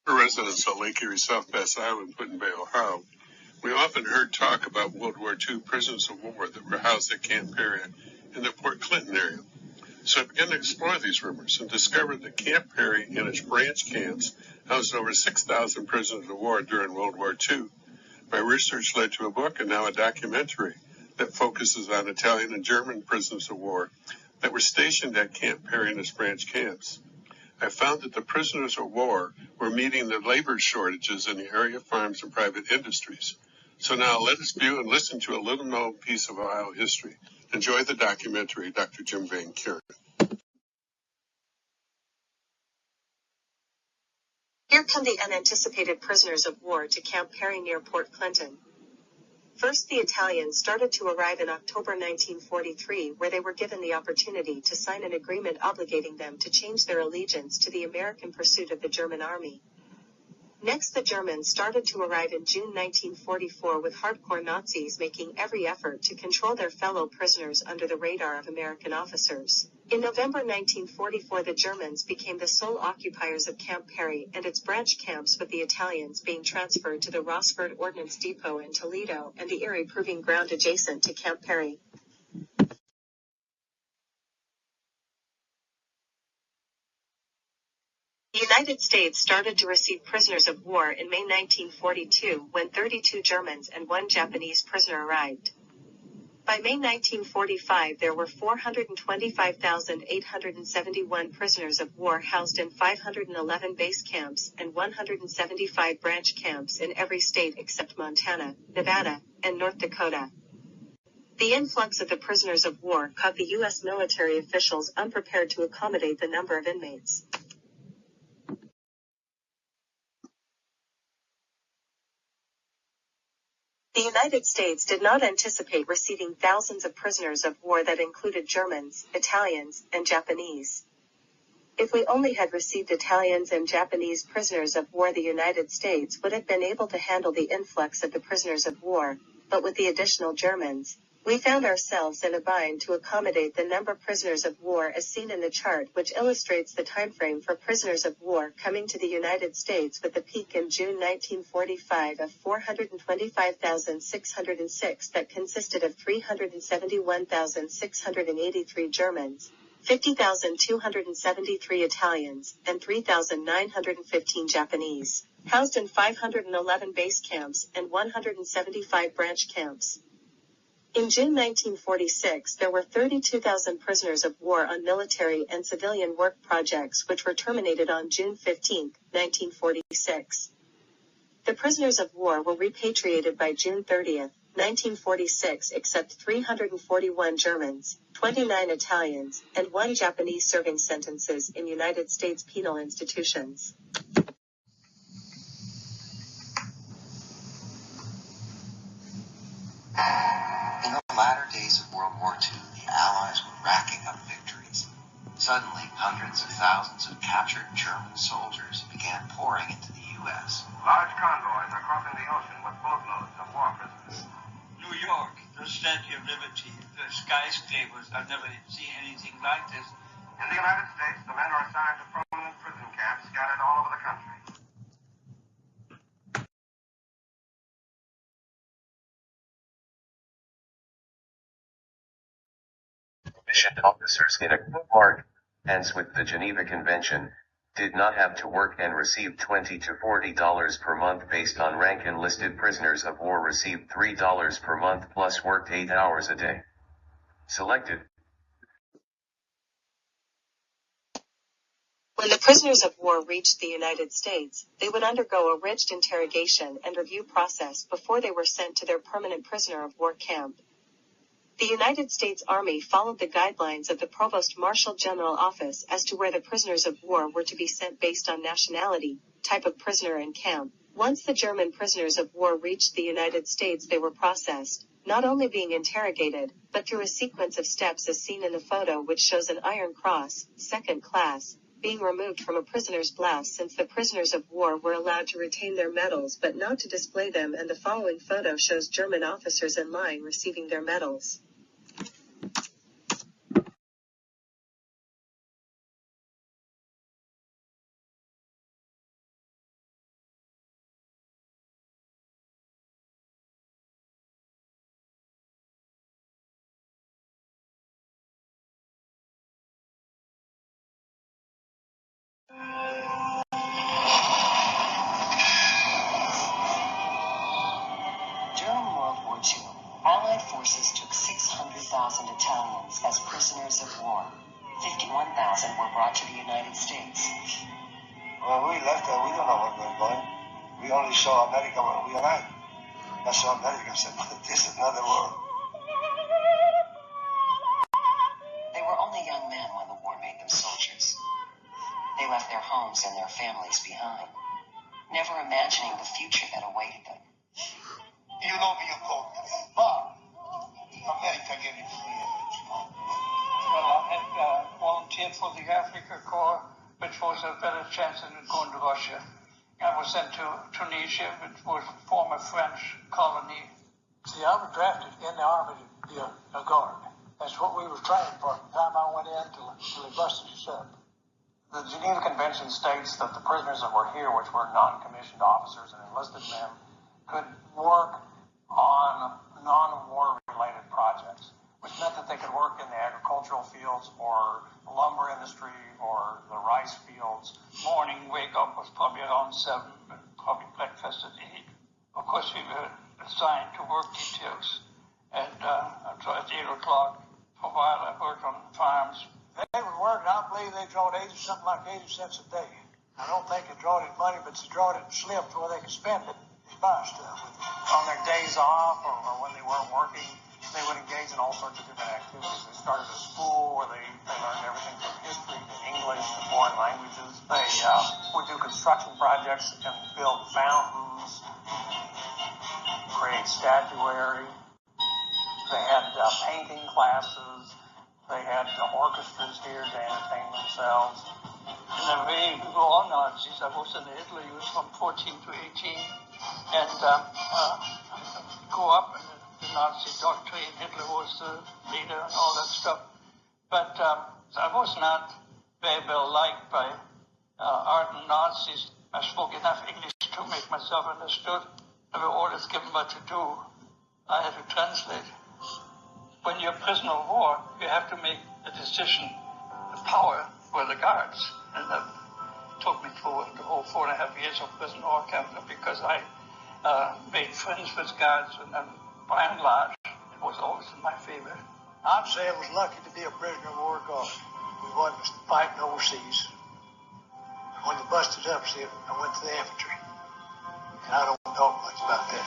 For residents of Lake Erie, South Bass Island, Put-in-Bay, Ohio, we often heard talk about World War II prisoners of war that were housed at Camp Perry in the Port Clinton area. So I began to explore these rumors and discovered that Camp Perry and its branch camps housed over 6,000 prisoners of war during World War II. My research led to a book and now a documentary that focuses on Italian and German prisoners of war that were stationed at Camp Perry and its branch camps. I found that the prisoners of war were meeting the labor shortages in the area farms and private industries. So now let us view and listen to a little-known piece of Ohio history. Enjoy the documentary, Dr. Jim Van Kuren. Here come the unanticipated prisoners of war to Camp Perry near Port Clinton. First, the Italians started to arrive in October 1943, where they were given the opportunity to sign an agreement obligating them to change their allegiance to the American pursuit of the German army. Next, the Germans started to arrive in June 1944 with hardcore Nazis making every effort to control their fellow prisoners under the radar of American officers. In November 1944, the Germans became the sole occupiers of Camp Perry and its branch camps, with the Italians being transferred to the Rossford Ordnance Depot in Toledo and the Erie Proving Ground adjacent to Camp Perry. The United States started to receive prisoners of war in May 1942 when 32 Germans and 1 Japanese prisoner arrived. By May 1945, there were 425,871 prisoners of war housed in 511 base camps and 175 branch camps in every state except Montana, Nevada, and North Dakota. The influx of the prisoners of war caught the U.S. military officials unprepared to accommodate the number of inmates. The United States did not anticipate receiving thousands of prisoners of war that included Germans, Italians, and Japanese. If we only had received Italians and Japanese prisoners of war, the United States would have been able to handle the influx of the prisoners of war, but with the additional Germans, we found ourselves in a bind to accommodate the number of prisoners of war as seen in the chart, which illustrates the timeframe for prisoners of war coming to the United States, with the peak in June 1945 of 425,606 that consisted of 371,683 Germans, 50,273 Italians, and 3,915 Japanese, housed in 511 base camps and 175 branch camps. In June 1946, there were 32,000 prisoners of war on military and civilian work projects, which were terminated on June 15, 1946. The prisoners of war were repatriated by June 30, 1946, except 341 Germans, 29 Italians, and 1 Japanese serving sentences in United States penal institutions. In the latter days of World War II, the Allies were racking up victories. Suddenly, hundreds of thousands of captured German soldiers began pouring into the U.S. Large convoys are crossing the ocean with boatloads of war prisoners. New York, the Statue of Liberty, the skyscrapers, I've never seen anything like this. In the United States, the men are assigned to prominent prison camps scattered all over the country. Commissioned officers in accordance with the Geneva Convention, did not have to work and received $20 to $40 per month based on rank. Enlisted prisoners of war received $3 per month plus worked 8 hours a day. Selected. When the prisoners of war reached the United States, they would undergo a rigid interrogation and review process before they were sent to their permanent prisoner of war camp. The United States Army followed the guidelines of the Provost Marshal General Office as to where the prisoners of war were to be sent based on nationality, type of prisoner, and camp. Once the German prisoners of war reached the United States, they were processed, not only being interrogated, but through a sequence of steps as seen in the photo, which shows an Iron Cross, second class, being removed from a prisoner's blouse, since the prisoners of war were allowed to retain their medals but not to display them, and the following photo shows German officers in line receiving their medals. were brought to the United States. When we left there, we don't know where we were going. We only saw America when we arrived. I saw America and said, this is another world. They were only young men when the war made them soldiers. They left their homes and their families behind, never imagining the future that awaited them. You know me, of course, but America gave you free. Well, I had volunteered for the Africa Corps, which was a better chance than going to Russia. I was sent to Tunisia, which was a former French colony. See, I was drafted in the Army to be a guard. That's what we were trained for from the time I went in till they busted us up. The Geneva Convention states that the prisoners that were here, which were non-commissioned officers and enlisted men, could work on non-war related projects, which meant that they could work in the agricultural fields or the lumber industry or the rice fields. Morning wake up was probably around 7, and probably breakfast at 8. Of course, we were assigned to work details. And so at 8 o'clock, for a while I worked on farms. They would work, and I believe they drawed something like 80 cents a day. I don't think they drawed it money, but they drawed it in slips where they could spend it and buy stuff. On their days off or when they weren't working, they would engage in all sorts of different activities. They started a school where they learned everything from history to English to foreign languages. They would do construction projects and build fountains, create statuary. They had painting classes. They had orchestras here to entertain themselves. And then we go on Nazis. I was in Italy, it was from 14 to 18. And go up, and the Nazi doctrine, Hitler was the leader and all that stuff. But I was not very well liked by ardent Nazis. I spoke enough English to make myself understood. There were orders given what to do. I had to translate. When you're a prisoner of war, you have to make a decision. The power were the guards. And that took me through the whole 4.5 years of prison war camp because I made friends with guards, and by and large, it was always in my favor. I'd say I was lucky to be a prisoner of war guard. We wasn't fighting overseas. When they busted up, see, I went to the infantry. And I don't talk much about that.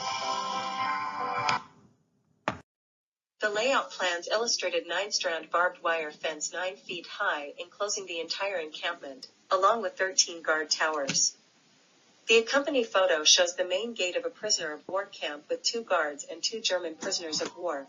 The layout plans illustrated 9-strand barbed wire fence 9 feet high enclosing the entire encampment, along with 13 guard towers. The accompanying photo shows the main gate of a prisoner of war camp with 2 guards and 2 German prisoners of war.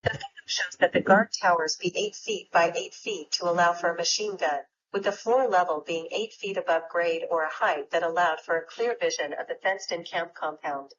The photo shows that the guard towers be 8 feet by 8 feet to allow for a machine gun, with the floor level being 8 feet above grade or a height that allowed for a clear vision of the fenced-in camp compound.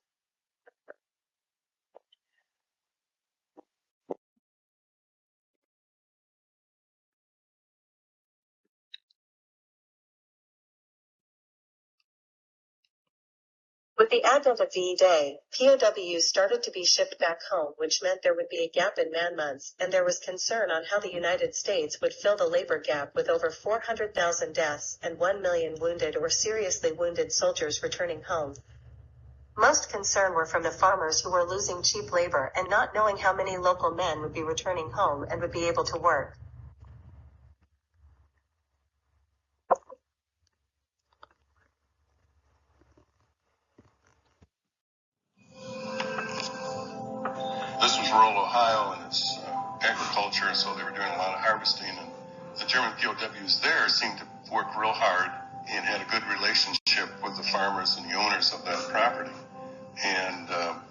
With the advent of V-Day, POWs started to be shipped back home, which meant there would be a gap in man months, and there was concern on how the United States would fill the labor gap with over 400,000 deaths and 1 million wounded or seriously wounded soldiers returning home. Most concern were from the farmers who were losing cheap labor and not knowing how many local men would be returning home and would be able to work. This was rural Ohio, and it's agriculture, so they were doing a lot of harvesting. And the German POWs there seemed to work real hard and had a good relationship with the farmers and the owners of that property. And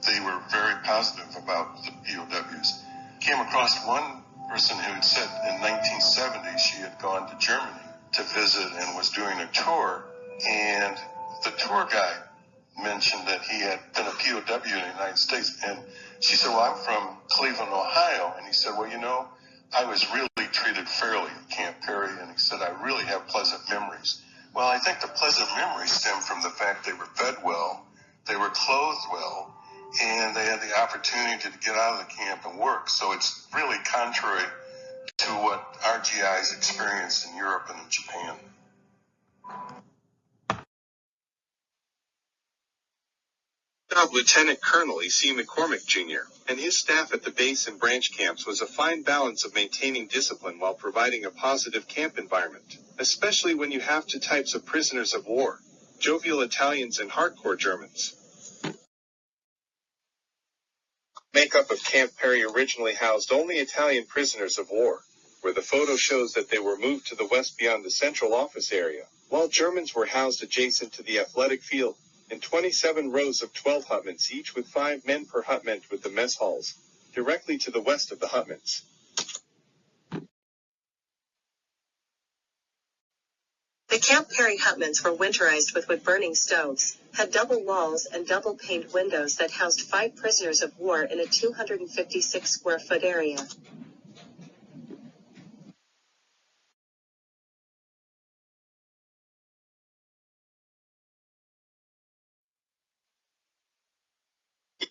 they were very positive about the POWs. Came across one person who had said in 1970 she had gone to Germany to visit and was doing a tour, and the tour guide mentioned that he had been a POW in the United States, and she said, well, I'm from Cleveland, Ohio, and he said, well, you know, I was really treated fairly at Camp Perry, and he said, I really have pleasant memories. Well, I think the pleasant memories stem from the fact they were fed well, they were clothed well, and they had the opportunity to get out of the camp and work. So it's really contrary to what our GIs experienced in Europe and in Japan. Of Lieutenant Colonel E.C. McCormick Jr. and his staff at the base and branch camps was a fine balance of maintaining discipline while providing a positive camp environment, especially when you have two types of prisoners of war, jovial Italians and hardcore Germans. Makeup of Camp Perry originally housed only Italian prisoners of war, where the photo shows that they were moved to the west beyond the central office area, while Germans were housed adjacent to the athletic field, in 27 rows of 12 hutments each with 5 men per hutment with the mess halls, directly to the west of the hutments. The Camp Perry hutments were winterized with wood-burning stoves, had double walls and double-paned windows that housed 5 prisoners of war in a 256-square-foot area.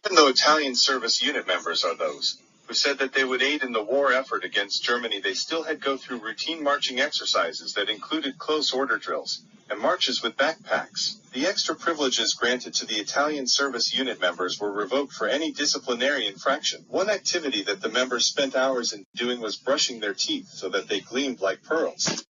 Even though Italian service unit members are those who said that they would aid in the war effort against Germany, they still had go through routine marching exercises that included close order drills and marches with backpacks. The extra privileges granted to the Italian service unit members were revoked for any disciplinary infraction. One activity that the members spent hours in doing was brushing their teeth so that they gleamed like pearls.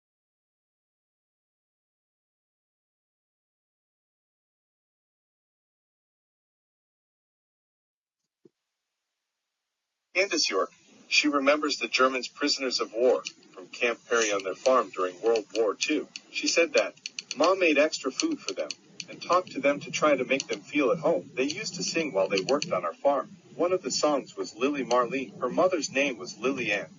Candace York, she remembers the Germans prisoners of war from Camp Perry on their farm during World War II. She said that Mom made extra food for them and talked to them to try to make them feel at home. They used to sing while they worked on our farm. One of the songs was Lily Marlene. Her mother's name was Lily Ann.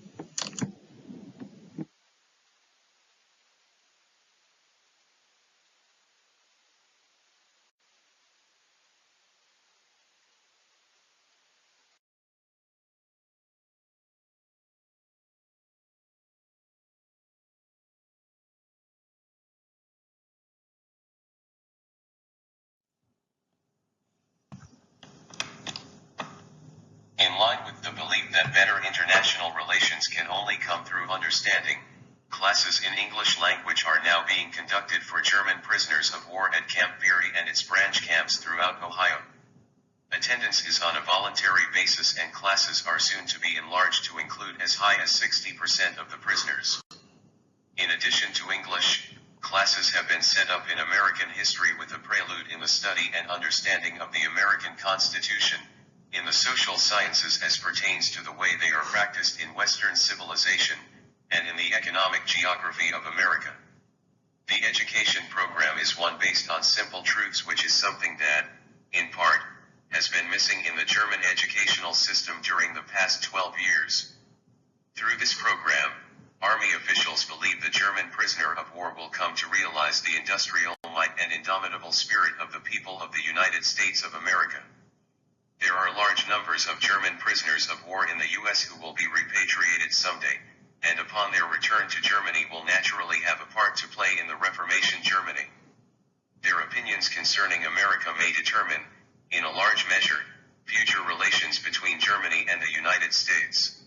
In line with the belief that better international relations can only come through understanding, classes in English language are now being conducted for German prisoners of war at Camp Perry and its branch camps throughout Ohio. Attendance is on a voluntary basis and classes are soon to be enlarged to include as high as 60% of the prisoners. In addition to English, classes have been set up in American history with a prelude in the study and understanding of the American Constitution, in the social sciences as pertains to the way they are practiced in Western civilization, and in the economic geography of America. The education program is one based on simple truths, which is something that, in part, has been missing in the German educational system during the past 12 years. Through this program, Army officials believe the German prisoner of war will come to realize the industrial might and indomitable spirit of the people of the United States of America. There are large numbers of German prisoners of war in the U.S. who will be repatriated someday, and upon their return to Germany will naturally have a part to play in the Reformation Germany. Their opinions concerning America may determine, in a large measure, future relations between Germany and the United States.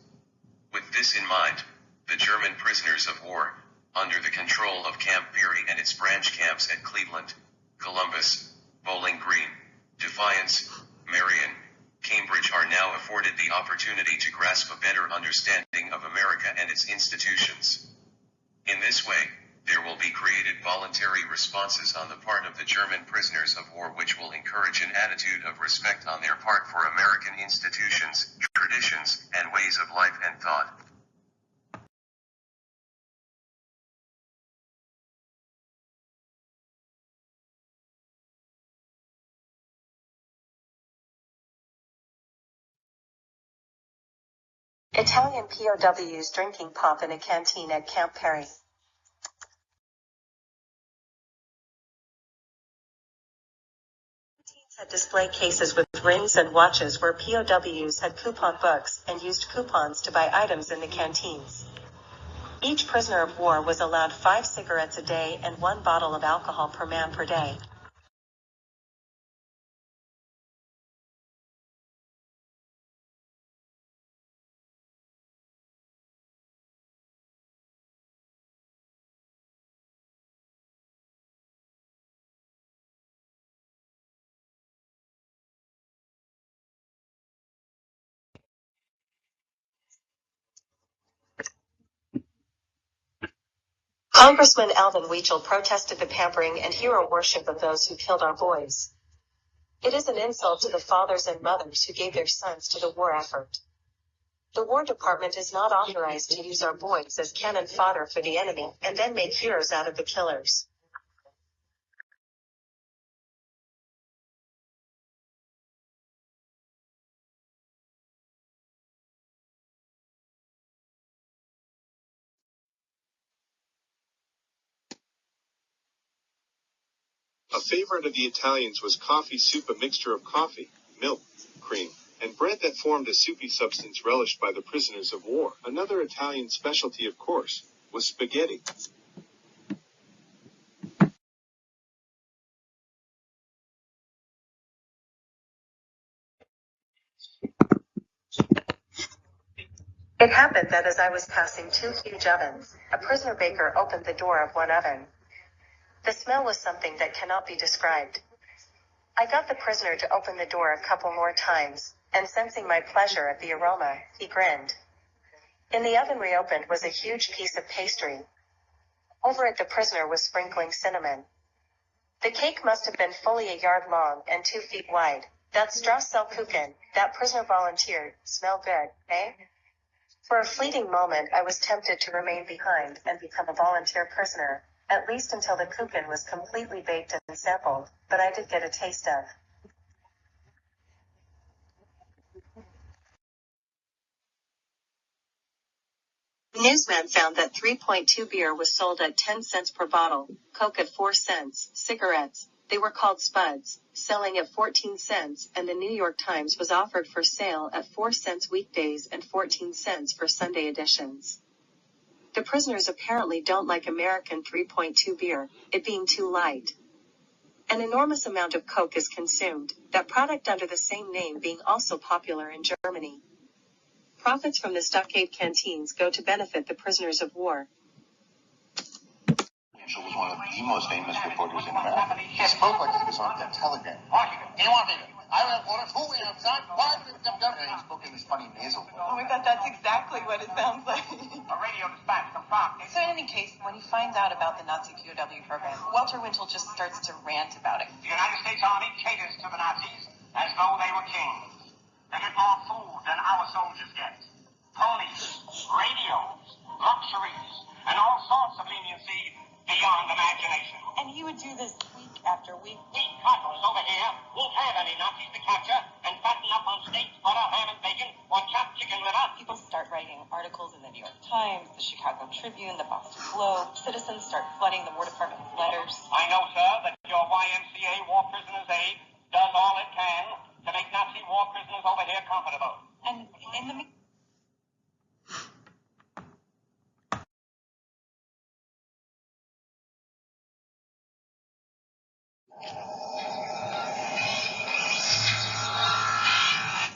With this in mind, the German prisoners of war, under the control of Camp Perry and its branch camps at Cleveland, Columbus, Bowling Green, Defiance, Marion, Cambridge are now afforded the opportunity to grasp a better understanding of America and its institutions. In this way, there will be created voluntary responses on the part of the German prisoners of war which will encourage an attitude of respect on their part for American institutions, traditions, and ways of life and thought. Italian POWs drinking pop in a canteen at Camp Perry. Canteens had display cases with rings and watches where POWs had coupon books and used coupons to buy items in the canteens. Each prisoner of war was allowed 5 cigarettes a day and 1 bottle of alcohol per man per day. Congressman Alvin Weechel protested the pampering and hero worship of those who killed our boys. It is an insult to the fathers and mothers who gave their sons to the war effort. The War Department is not authorized to use our boys as cannon fodder for the enemy and then make heroes out of the killers. A favorite of the Italians was coffee soup, a mixture of coffee, milk, cream, and bread that formed a soupy substance relished by the prisoners of war. Another Italian specialty, of course, was spaghetti. It happened that as I was passing two huge ovens, a prisoner baker opened the door of one oven. The smell was something that cannot be described. I got the prisoner to open the door a couple more times, and sensing my pleasure at the aroma, he grinned. In the oven reopened was a huge piece of pastry. Over it the prisoner was sprinkling cinnamon. The cake must have been fully a yard long and 2 feet wide. That Strauss-Kuchen, that prisoner volunteered, smell good, eh? For a fleeting moment I was tempted to remain behind and become a volunteer prisoner, at least until the kuchen was completely baked and sampled, but I did get a taste of. The newsman found that 3.2 beer was sold at 10 cents per bottle, Coke at 4 cents, cigarettes, they were called spuds, selling at 14 cents, and the New York Times was offered for sale at 4 cents weekdays and 14 cents for Sunday editions. The prisoners apparently don't like American 3.2 beer, it being too light. An enormous amount of Coke is consumed, that product under the same name being also popular in Germany. Profits from the stockade canteens go to benefit the prisoners of war. Mitchell was one of the most famous reporters in America. He spoke like he was on that telegram. Washington, do you want me to? I read orders. Who we have done? He spoke in this funny nasal voice. Oh my God, that's exactly what it sounds like. A radio dispatch from France. So in any case, when he finds out about the Nazi POW program, Walter Winchell just starts to rant about it. The United States Army caters to the Nazis as though they were kings. They get more food than our soldiers get. Ponies, radios, luxuries, and all sorts of leniency beyond imagination. And he would do this week after week. We cottos over here won't have any Nazis to capture and fatten up on steaks, butter, ham, and bacon, or chopped chicken liver. People start writing articles in the New York Times, the Chicago Tribune, the Boston Globe. Citizens start flooding the War Department with letters. I know, sir, that your YMCA War Prisoners Aid does all it can to make Nazi war prisoners over here comfortable. And in the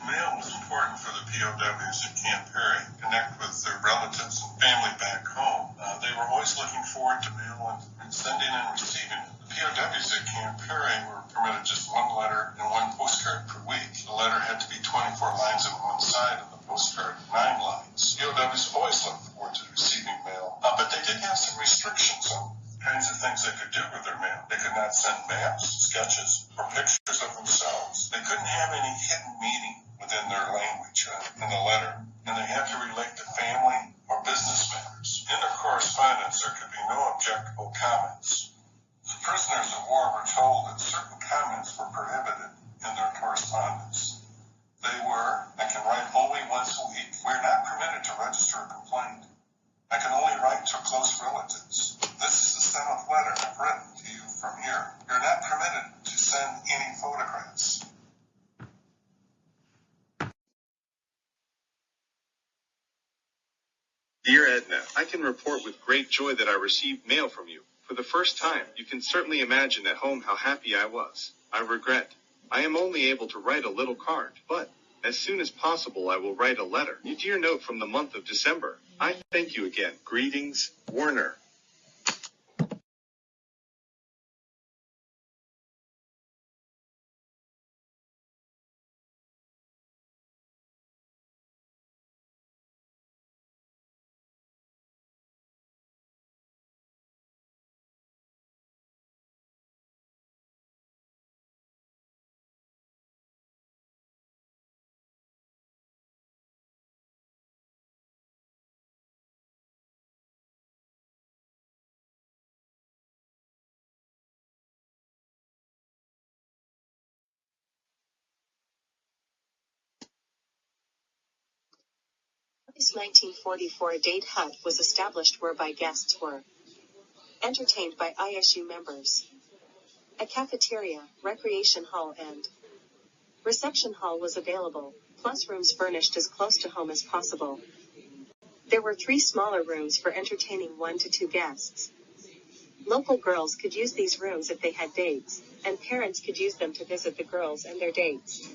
Mail was important for the POWs at Camp Perry, connect with their relatives and family back home. They were always looking forward to mail and sending and receiving it. The POWs at Camp Perry were permitted just one letter and one postcard per week. The letter had to be 24 lines on one side and the postcard 9 lines. POWs always looked forward to receiving mail, but they did have some restrictions on kinds of things they could do with their mail. They could not send maps, sketches, or pictures of themselves. They couldn't have any hidden meaning within their language in the letter, and they had to relate to family or business matters. In their correspondence, there could be no objectionable comments. The prisoners of war were told that certain comments were prohibited in their correspondence. They were, I can write only once a week. We are not permitted to register a complaint. I can only write to close relatives. This is the 7th letter I've written to you from here. You're not permitted to send any photographs. Dear Edna, I can report with great joy that I received mail from you. For the first time, you can certainly imagine at home how happy I was. I regret. I am only able to write a little card, but as soon as possible I will write a letter. A dear note from the month of December. I thank you again. Greetings, Werner. This 1944 date hut was established whereby guests were entertained by ISU members. A cafeteria, recreation hall and reception hall was available, plus rooms furnished as close to home as possible. There were 3 smaller rooms for entertaining 1 to 2 guests. Local girls could use these rooms if they had dates, and parents could use them to visit the girls and their dates.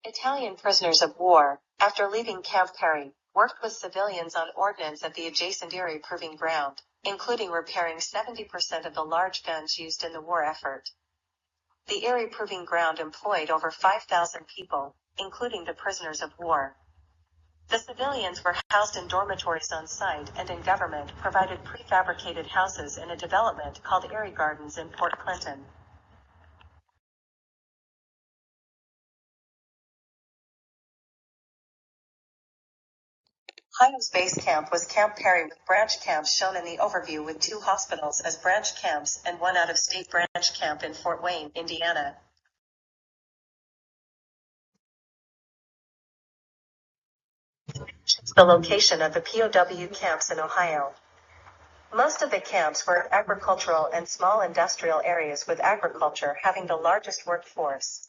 Italian prisoners of war, after leaving Camp Perry, worked with civilians on ordnance at the adjacent Erie Proving Ground, including repairing 70% of the large guns used in the war effort. The Erie Proving Ground employed over 5,000 people, including the prisoners of war. The civilians were housed in dormitories on site, and in government provided prefabricated houses in a development called Erie Gardens in Port Clinton. Ohio's base camp was Camp Perry, with branch camps shown in the overview, with 2 hospitals as branch camps and 1 out-of-state branch camp in Fort Wayne, Indiana. The location of the POW camps in Ohio. Most of the camps were in agricultural and small industrial areas, with agriculture having the largest workforce.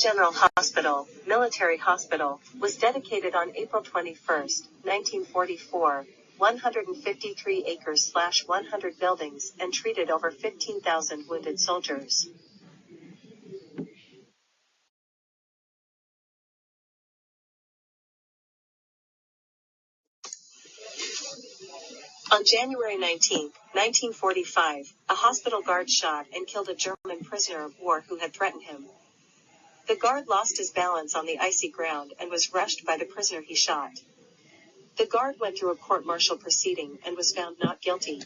General Hospital, military hospital, was dedicated on April 21, 1944, 153 acres/100 buildings, and treated over 15,000 wounded soldiers. On January 19, 1945, a hospital guard shot and killed a German prisoner of war who had threatened him. The guard lost his balance on the icy ground and was rushed by the prisoner he shot. The guard went through a court-martial proceeding and was found not guilty.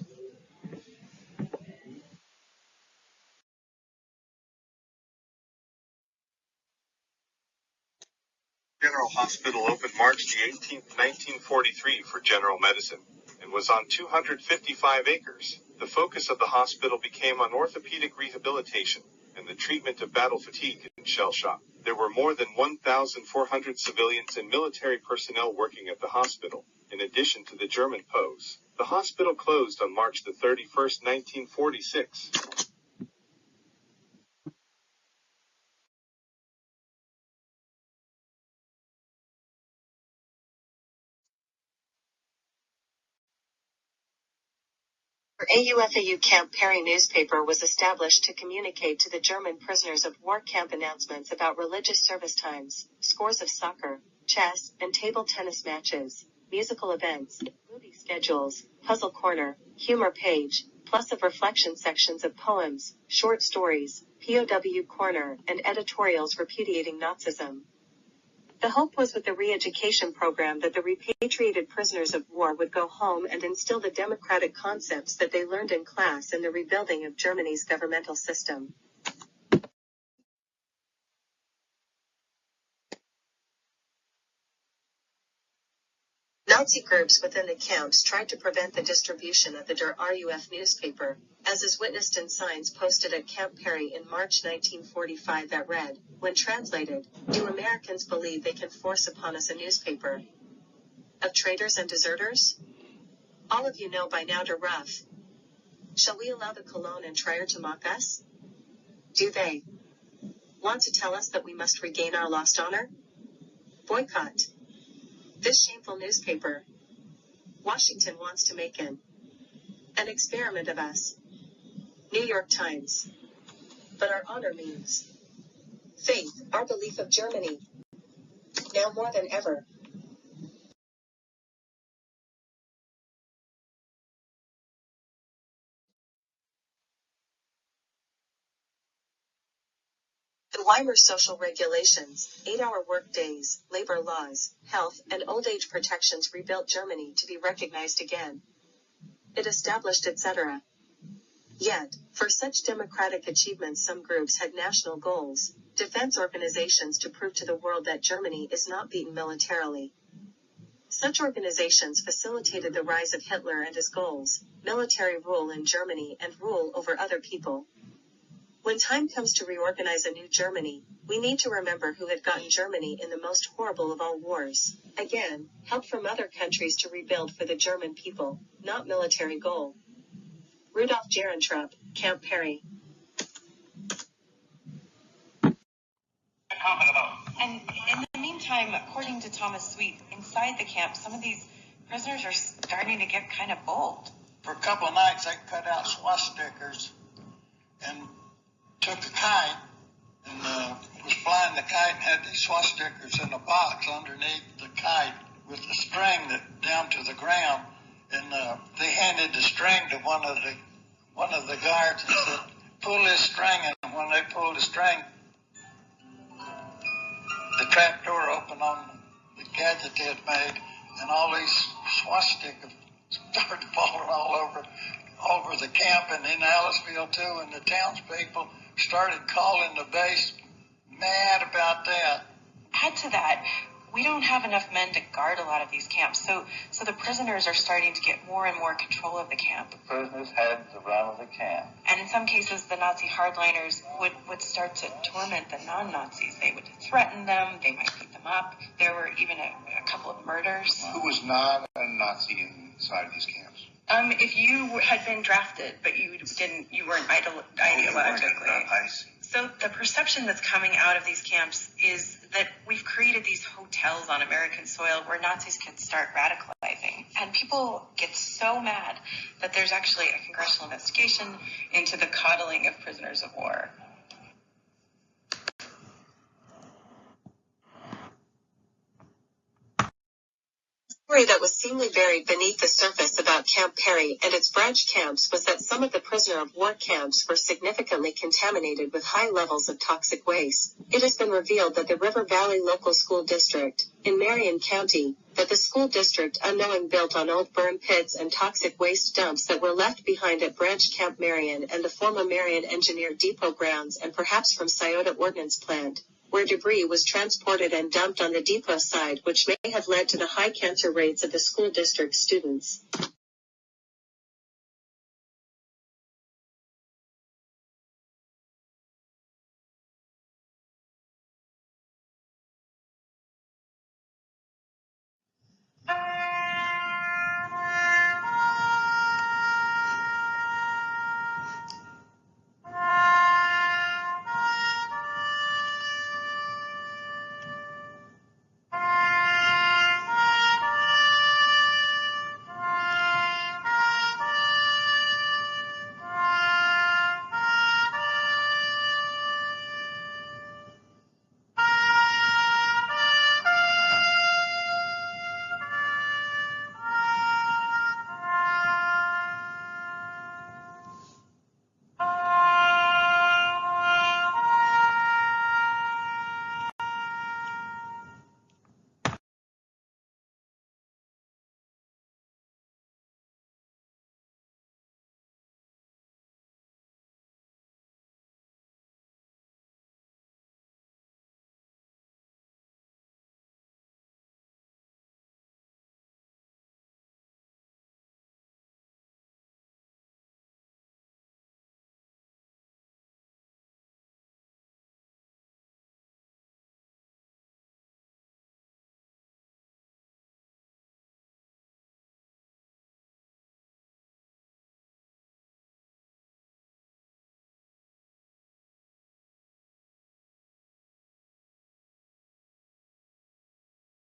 General Hospital opened March the 18th, 1943 for general medicine, and was on 255 acres. The focus of the hospital became on orthopedic rehabilitation and the treatment of battle fatigue and shell shock. There were more than 1,400 civilians and military personnel working at the hospital, in addition to the German POWs. The hospital closed on March the 31st, 1946. AUFAU Camp Perry newspaper was established to communicate to the German prisoners of war camp announcements about religious service times, scores of soccer, chess, and table tennis matches, musical events, movie schedules, puzzle corner, humor page, plus of reflection sections of poems, short stories, POW corner, and editorials repudiating Nazism. The hope was with the re-education program that the repatriated prisoners of war would go home and instill the democratic concepts that they learned in class in the rebuilding of Germany's governmental system. Nazi groups within the camps tried to prevent the distribution of the Der RUF newspaper, as is witnessed in signs posted at Camp Perry in March 1945 that read, when translated, "Do Americans believe they can force upon us a newspaper of traitors and deserters? All of you know by now Der RUF. Shall we allow the Cologne and Trier to mock us? Do they want to tell us that we must regain our lost honor? Boycott this shameful newspaper. Washington wants to make an experiment of us. New York Times. But our honor means faith, our belief of Germany. Now more than ever." The Weimar social regulations, 8-hour work days, labor laws, health, and old age protections rebuilt Germany to be recognized again. It established etc. Yet, for such democratic achievements, some groups had national goals, defense organizations to prove to the world that Germany is not beaten militarily. Such organizations facilitated the rise of Hitler and his goals, military rule in Germany and rule over other people. When time comes to reorganize a new Germany, we need to remember who had gotten Germany in the most horrible of all wars. Again, help from other countries to rebuild for the German people, not military goal. Rudolf Jerentrup, Camp Perry. And in the meantime, according to Thomas Sweet, inside the camp, some of these prisoners are starting to get kind of bold. For a couple of nights, they cut out swastikas and took a kite and was flying the kite and had these swastikas in a box underneath the kite with the string down to the ground. And they handed the string to one of the guards and said, "Pull this string." And when they pulled the string, the trap door opened on the gadget they had made, and all these swastikas started falling all over the camp and in Aliceville too, and the townspeople started calling the base mad about that. Add to that, we don't have enough men to guard a lot of these camps, so the prisoners are starting to get more and more control of the camp. The prisoners had the run of the camp. And in some cases, the Nazi hardliners would start to torment the non-Nazis. They would threaten them, they might beat them up. There were even a couple of murders. Who was not a Nazi inside these camps? If you had been drafted, but you weren't ideologically. I see. So the perception that's coming out of these camps is that we've created these hotels on American soil where Nazis can start radicalizing. And people get so mad that there's actually a congressional investigation into the coddling of prisoners of war. The story that was seemingly buried beneath the surface about Camp Perry and its branch camps was that some of the prisoner of war camps were significantly contaminated with high levels of toxic waste. It has been revealed that the River Valley Local School District, in Marion County, that the school district unknowing built on old burn pits and toxic waste dumps that were left behind at Branch Camp Marion and the former Marion Engineer Depot grounds and perhaps from Scioto Ordnance Plant, where debris was transported and dumped on the depot side, which may have led to the high cancer rates of the school district students.